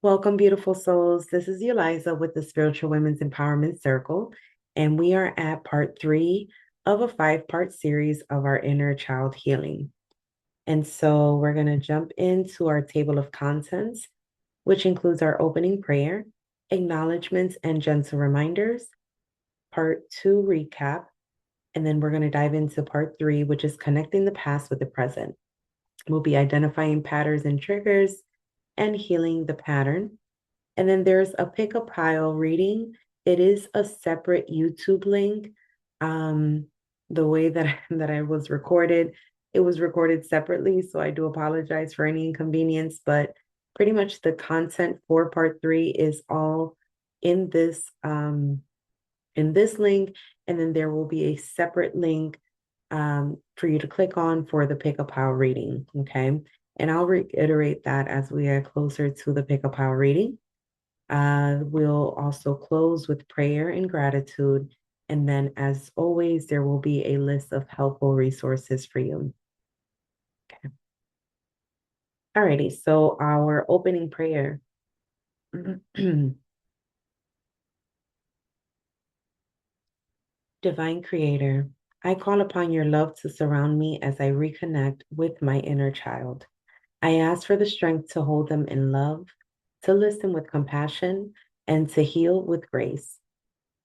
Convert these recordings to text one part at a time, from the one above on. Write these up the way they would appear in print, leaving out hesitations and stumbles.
Welcome, beautiful souls. This is Eliza with the Spiritual Women's Empowerment Circle, and we are at part 3 of a 5-part series of our inner child healing. And so we're going to jump into our table of contents, which includes our opening prayer, acknowledgements, and gentle reminders, part 2 recap, and then we're going to dive into part 3, which is connecting the past with the present. We'll be identifying patterns and triggers and healing the pattern. And then there's a pick a pile reading. It is a separate YouTube link. Um, the way that that I was recorded, it was recorded separately, so I do apologize for any inconvenience. But pretty much the content for part 3 is all in this link, and then there will be a separate link for you to click on for the pick a pile reading. Okay, and I'll reiterate that as we get closer to the pick a pile reading. We'll also close with prayer and gratitude. And then, as always, there will be a list of helpful resources for you. Okay. Alrighty, so our opening prayer. Divine Creator, I call upon your love to surround me as I reconnect with my inner child. I ask for the strength to hold them in love, to listen with compassion, and to heal with grace.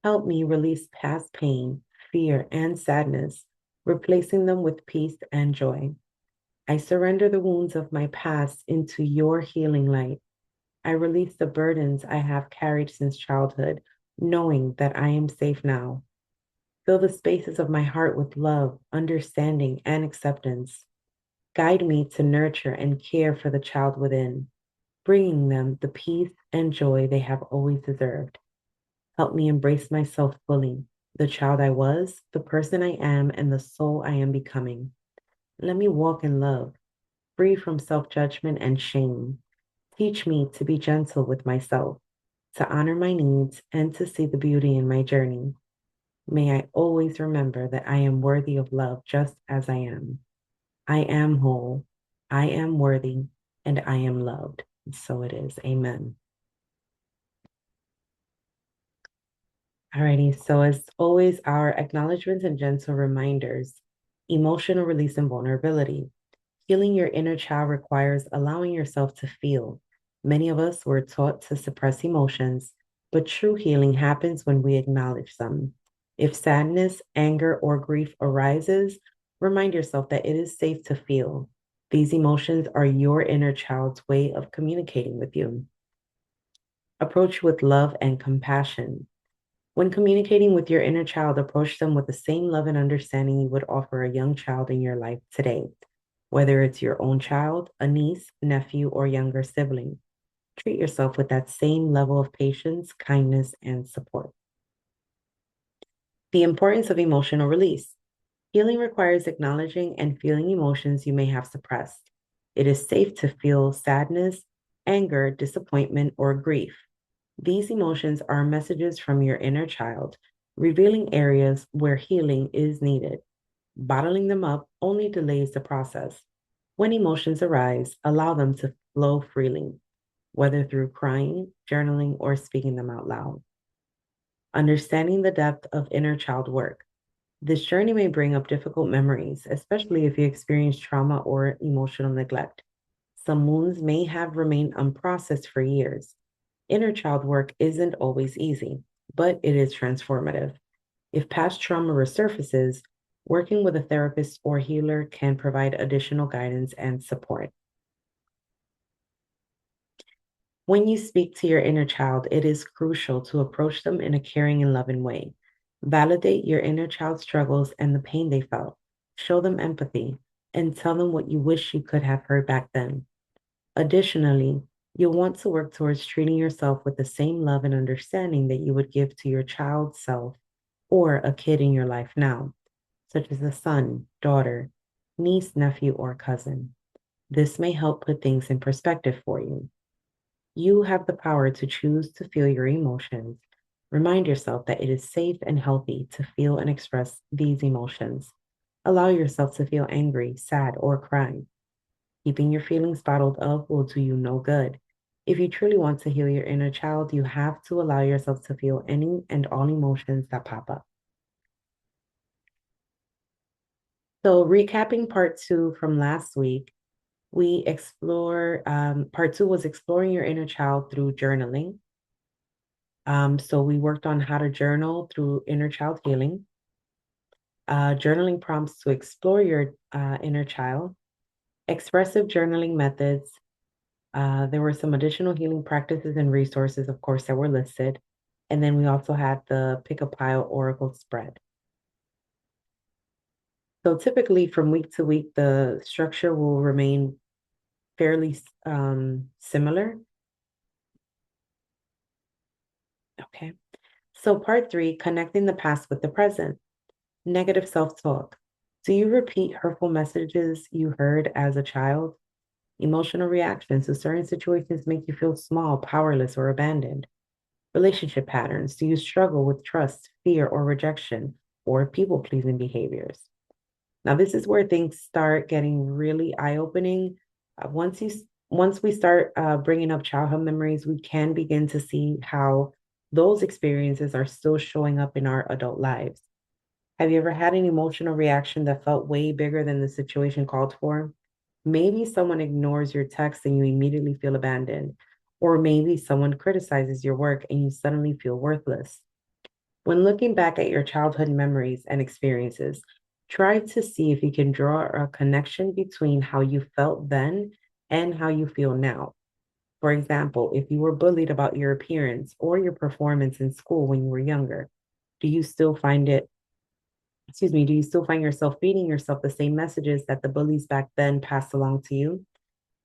Help me release past pain, fear, and sadness, replacing them with peace and joy. I surrender the wounds of my past into your healing light. I release the burdens I have carried since childhood, knowing that I am safe now. Fill the spaces of my heart with love, understanding, and acceptance. Guide me to nurture and care for the child within, bringing them the peace and joy they have always deserved. Help me embrace myself fully, the child I was, the person I am, and the soul I am becoming. Let me walk in love, free from self judgment and shame. Teach me to be gentle with myself, to honor my needs, and to see the beauty in my journey. May I always remember that I am worthy of love just as I am. I am whole, I am worthy, and I am loved. So it is. Amen. Alrighty, so as always, our acknowledgments and gentle reminders, emotional release and vulnerability. Healing your inner child requires allowing yourself to feel. Many of us were taught to suppress emotions, but true healing happens when we acknowledge them. If sadness, anger, or grief arises, remind yourself that it is safe to feel. These emotions are your inner child's way of communicating with you. Approach with love and compassion. When communicating with your inner child, approach them with the same love and understanding you would offer a young child in your life today, whether it's your own child, a niece, nephew, or younger sibling. Treat yourself with that same level of patience, kindness, and support. The importance of emotional release. Healing requires acknowledging and feeling emotions you may have suppressed. It is safe to feel sadness, anger, disappointment, or grief. These emotions are messages from your inner child, revealing areas where healing is needed. Bottling them up only delays the process. When emotions arise, allow them to flow freely, whether through crying, journaling, or speaking them out loud. Understanding the depth of inner child work. This journey may bring up difficult memories, especially if you experience trauma or emotional neglect. Some wounds may have remained unprocessed for years. Inner child work isn't always easy, but it is transformative. If past trauma resurfaces, working with a therapist or healer can provide additional guidance and support. When you speak to your inner child, it is crucial to approach them in a caring and loving way. Validate your inner child's struggles and the pain they felt. Show them empathy and tell them what you wish you could have heard back then. Additionally, you'll want to work towards treating yourself with the same love and understanding that you would give to your child's self or a kid in your life now, such as a son, daughter, niece, nephew, or cousin. This may help put things in perspective for you. You have the power to choose to feel your emotions. Remind yourself that it is safe and healthy to feel and express these emotions. Allow yourself to feel angry, sad, or cry. Keeping your feelings bottled up will do you no good. If you truly want to heal your inner child, you have to allow yourself to feel any and all emotions that pop up. So, recapping part two from last week, part two was exploring your inner child through journaling. So, we worked on how to journal through inner child healing, journaling prompts to explore your inner child, expressive journaling methods. There were some additional healing practices and resources, of course, that were listed. And then we also had the pick a pile oracle spread. So typically from week to week, the structure will remain fairly similar. Okay. So part three, connecting the past with the present. Negative self-talk. Do you repeat hurtful messages you heard as a child? Emotional reactions to certain situations make you feel small, powerless, or abandoned. Relationship patterns. Do you struggle with trust, fear, or rejection, or people-pleasing behaviors? Now, this is where things start getting really eye-opening. Once we start bringing up childhood memories, we can begin to see how those experiences are still showing up in our adult lives. Have you ever had an emotional reaction that felt way bigger than the situation called for? Maybe someone ignores your text and you immediately feel abandoned, or maybe someone criticizes your work and you suddenly feel worthless. When looking back at your childhood memories and experiences, try to see if you can draw a connection between how you felt then and how you feel now. For example, if you were bullied about your appearance or your performance in school when you were younger, do you still find it, do you still find yourself feeding yourself the same messages that the bullies back then passed along to you?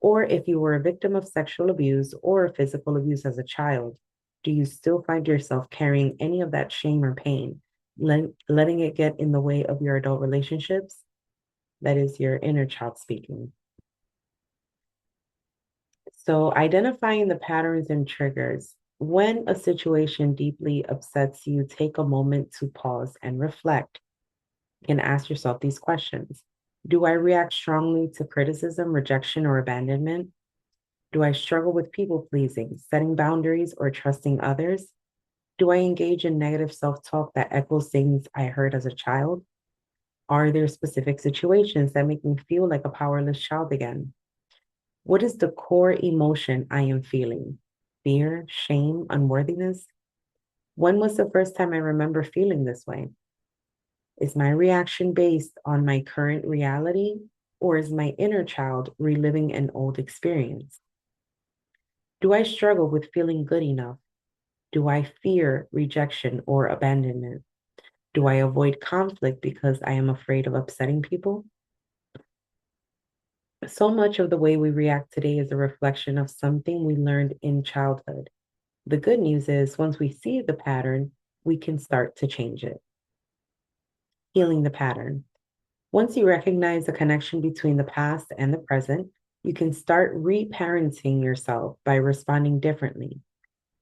Or if you were a victim of sexual abuse or physical abuse as a child, do you still find yourself carrying any of that shame or pain, letting it get in the way of your adult relationships? That is your inner child speaking. So, identifying the patterns and triggers. When a situation deeply upsets you, take a moment to pause and reflect. You can ask yourself these questions. Do I react strongly to criticism, rejection, or abandonment? Do I struggle with people pleasing, setting boundaries, or trusting others? Do I engage in negative self talk that echoes things I heard as a child? Are there specific situations that make me feel like a powerless child again? What is the core emotion I am feeling? Fear, shame, unworthiness? When was the first time I remember feeling this way? Is my reaction based on my current reality, or is my inner child reliving an old experience? Do I struggle with feeling good enough? Do I fear rejection or abandonment? Do I avoid conflict because I am afraid of upsetting people? So much of the way we react today is a reflection of something we learned in childhood. The good news is, once we see the pattern, we can start to change it. Healing the pattern. Once you recognize the connection between the past and the present, you can start reparenting yourself by responding differently.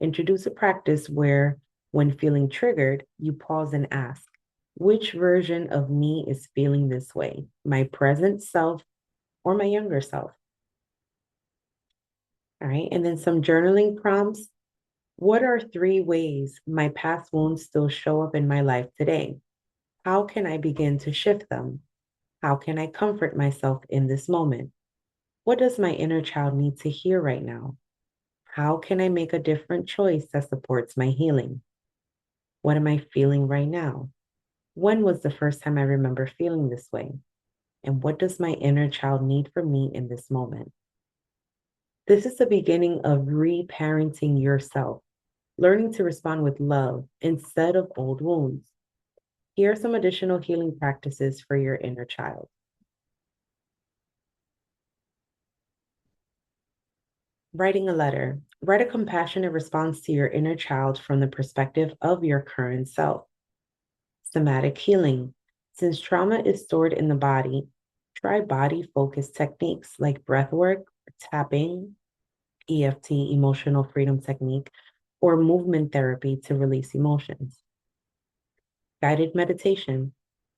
Introduce a practice where, when feeling triggered, you pause and ask, which version of me is feeling this way? My present self or my younger self? All right. And then some journaling prompts. What are three ways my past wounds still show up in my life today? How can I begin to shift them? How can I comfort myself in this moment? What does my inner child need to hear right now? How can I make a different choice that supports my healing? What am I feeling right now? When was the first time I remember feeling this way? And what does my inner child need from me in this moment? This is the beginning of reparenting yourself, learning to respond with love instead of old wounds. Here are some additional healing practices for your inner child. Writing a letter. Write a compassionate response to your inner child from the perspective of your current self. Somatic healing. Since trauma is stored in the body, try body focused techniques like breath work, tapping, EFT, emotional freedom technique, or movement therapy to release emotions. Guided meditation.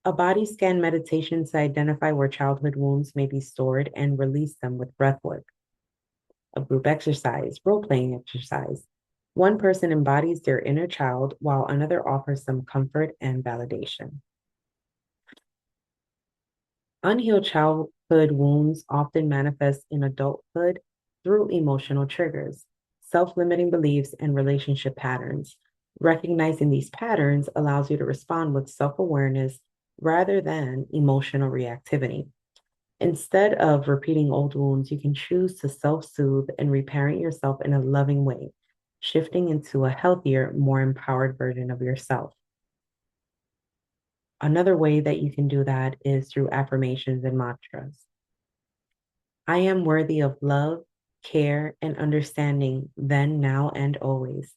A body scan meditation to identify where childhood wounds may be stored and release them with breath work. a group exercise, role playing exercise. One person embodies their inner child while another offers some comfort and validation. Unhealed childhood wounds often manifest in adulthood through emotional triggers, self limiting beliefs, and relationship patterns. Recognizing these patterns allows you to respond with self awareness rather than emotional reactivity. Instead of repeating old wounds, you can choose to self soothe and reparent yourself in a loving way, shifting into a healthier, more empowered version of yourself. Another way that you can do that is through affirmations and mantras. I am worthy of love, care, and understanding then, now, and always.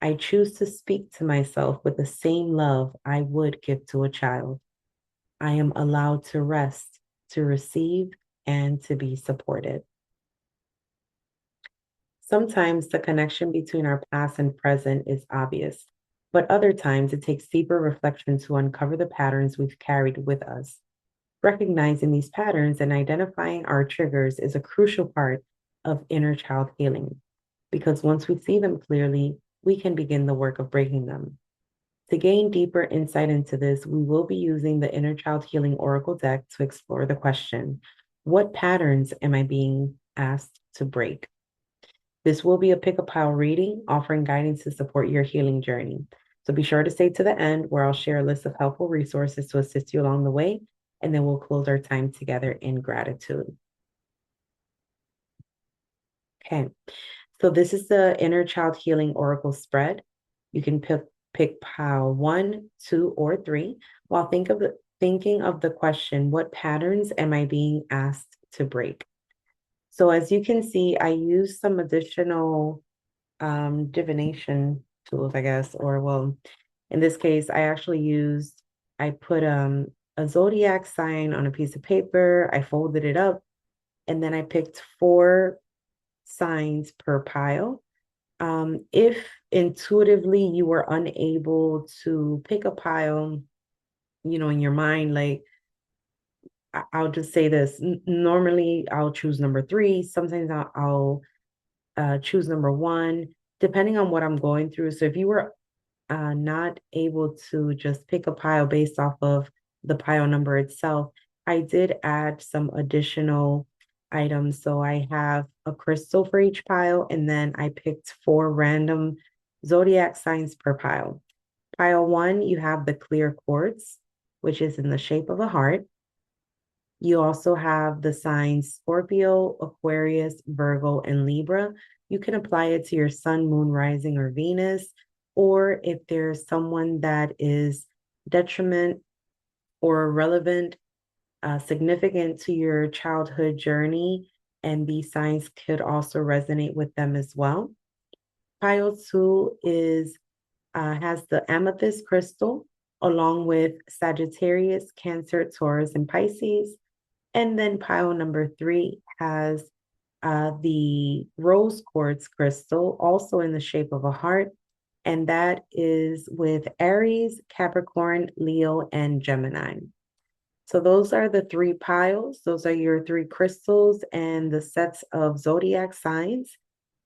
I choose to speak to myself with the same love I would give to a child. I am allowed to rest, to receive, and to be supported. Sometimes the connection between our past and present is obvious, but other times it takes deeper reflection to uncover the patterns we've carried with us. Recognizing these patterns and identifying our triggers is a crucial part of inner child healing because once we see them clearly, we can begin the work of breaking them. To gain deeper insight into this, we will be using the Inner Child Healing Oracle deck to explore the question, what patterns am I being asked to break? This will be a pick a pile reading, offering guidance to support your healing journey. So be sure to stay to the end where I'll share a list of helpful resources to assist you along the way, and then we'll close our time together in gratitude. Okay, so this is the Inner Child Healing Oracle spread. You can pick pile 1, 2, or 3 while thinking of the question, what patterns am I being asked to break? So as you can see, I use some additional divination tools, I guess, or well, in this case, I put a zodiac sign on a piece of paper, I folded it up, and then I picked 4 signs per pile. If intuitively you were unable to pick a pile, in your mind, like I'll just say this. Normally, I'll choose number 3. Sometimes I'll choose number 1, depending on what I'm going through. So if you were not able to just pick a pile based off of the pile number itself, I did add some additional items. So I have a crystal for each pile, and then I picked 4 random zodiac signs per pile. Pile 1, you have the clear quartz, which is in the shape of a heart. You also have the signs Scorpio, Aquarius, Virgo, and Libra. You can apply it to your sun, moon, rising, or Venus. Or if there's someone that is detriment or relevant, significant to your childhood journey, and these signs could also resonate with them as well. Pile 2 has the amethyst crystal along with Sagittarius, Cancer, Taurus, and Pisces. And then pile number 3 has the rose quartz crystal, also in the shape of a heart. And that is with Aries, Capricorn, Leo, and Gemini. So those are the 3 piles. Those are your 3 crystals and the sets of zodiac signs.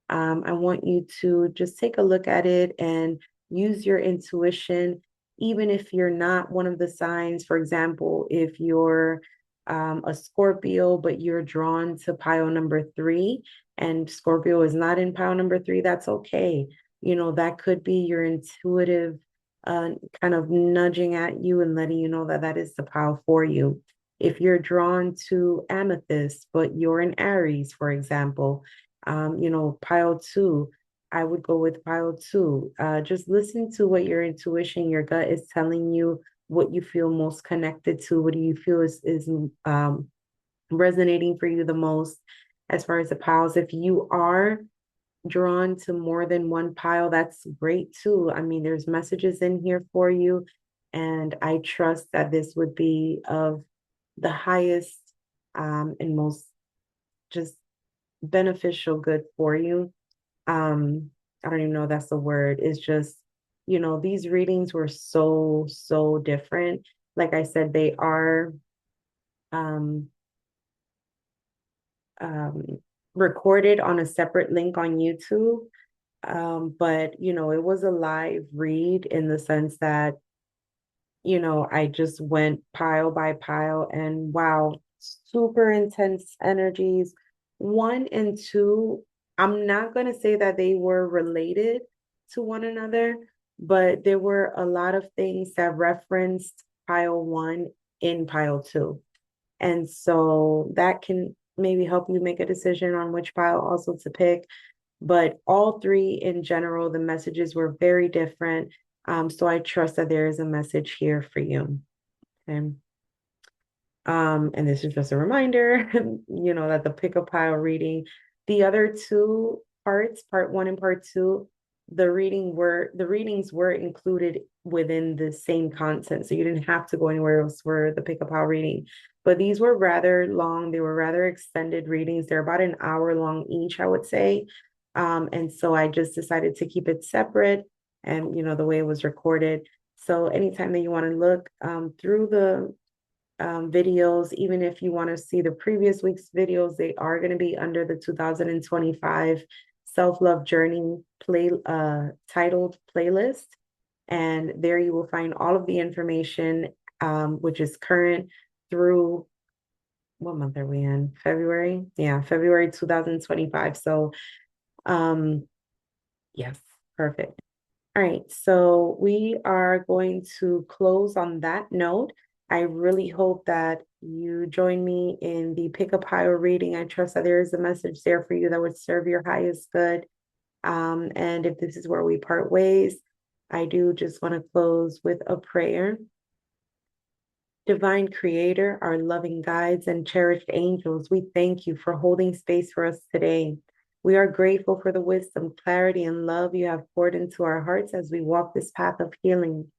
I want you to just take a look at it and use your intuition, even if you're not one of the signs. For example, if you're a Scorpio, but you're drawn to pile number 3, and Scorpio is not in pile number 3, that's okay. That could be your intuitive kind of nudging at you and letting you know that that is the pile for you. If you're drawn to amethyst, but you're in Aries, for example, pile 2, I would go with pile 2. Just listen to what your intuition, your gut is telling you, what you feel most connected to, what do you feel is resonating for you the most as far as the piles. If you are drawn to more than one pile, that's great too. I mean, there's messages in here for you, and I trust that this would be of the highest and most just beneficial good for you. I don't even know if that's the word. It's just, these readings were so, so different. Like I said, they are um, um, recorded on a separate link on YouTube. But it was a live read in the sense that I just went pile by pile, and wow, super intense energies. One and two, I'm not going to say that they were related to one another, but there were a lot of things that referenced pile one in pile two. And so that can maybe help you make a decision on which pile also to pick. But all three in general, the messages were very different. So I trust that there is a message here for you. Okay. And this is just a reminder, that the pick a pile reading, the other two parts, part one and part two, the readings were included within the same content. So you didn't have to go anywhere else for the pick a pile reading. But these were rather long, they were rather extended readings. They're about an hour long each, I would say. And so I just decided to keep it separate and the way it was recorded. So anytime that you want to look through the videos, even if you want to see the previous week's videos, they are going to be under the 2025 self-love journey titled playlist. And there you will find all of the information, which is current through, what month are we in? February? Yeah, February 2025. So yes, perfect. All right, so we are going to close on that note. I really hope that you join me in the pick up higher reading. I trust that there is a message there for you that would serve your highest good. And if this is where we part ways, I do just want to close with a prayer. Divine Creator, our loving guides and cherished angels, we thank you for holding space for us today. We are grateful for the wisdom, clarity, and love you have poured into our hearts as we walk this path of healing.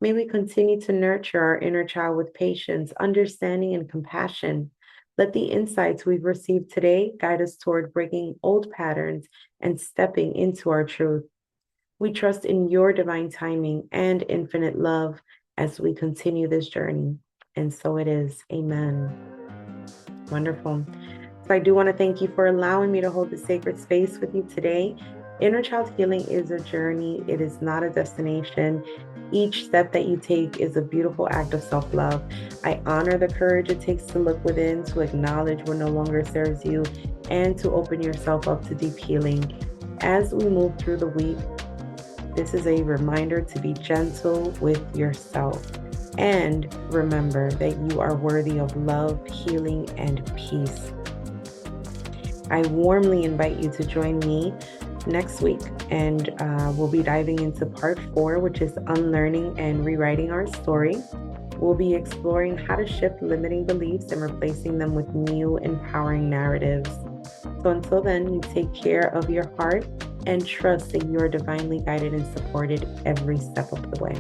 May we continue to nurture our inner child with patience, understanding, and compassion. Let the insights we've received today guide us toward breaking old patterns and stepping into our truth. We trust in your divine timing and infinite love as we continue this journey. And so it is. Amen. Wonderful. So I do want to thank you for allowing me to hold the sacred space with you today. Inner child healing is a journey, it is not a destination. Each step that you take is a beautiful act of self-love. I honor the courage it takes to look within, to acknowledge what no longer serves you, and to open yourself up to deep healing. As we move through the week, this is a reminder to be gentle with yourself. And remember that you are worthy of love, healing, and peace. I warmly invite you to join me next week, and we'll be diving into part 4, which is unlearning and rewriting our story. We'll be exploring how to shift limiting beliefs and replacing them with new, empowering narratives. So until then, you take care of your heart and trust that you are divinely guided and supported every step of the way.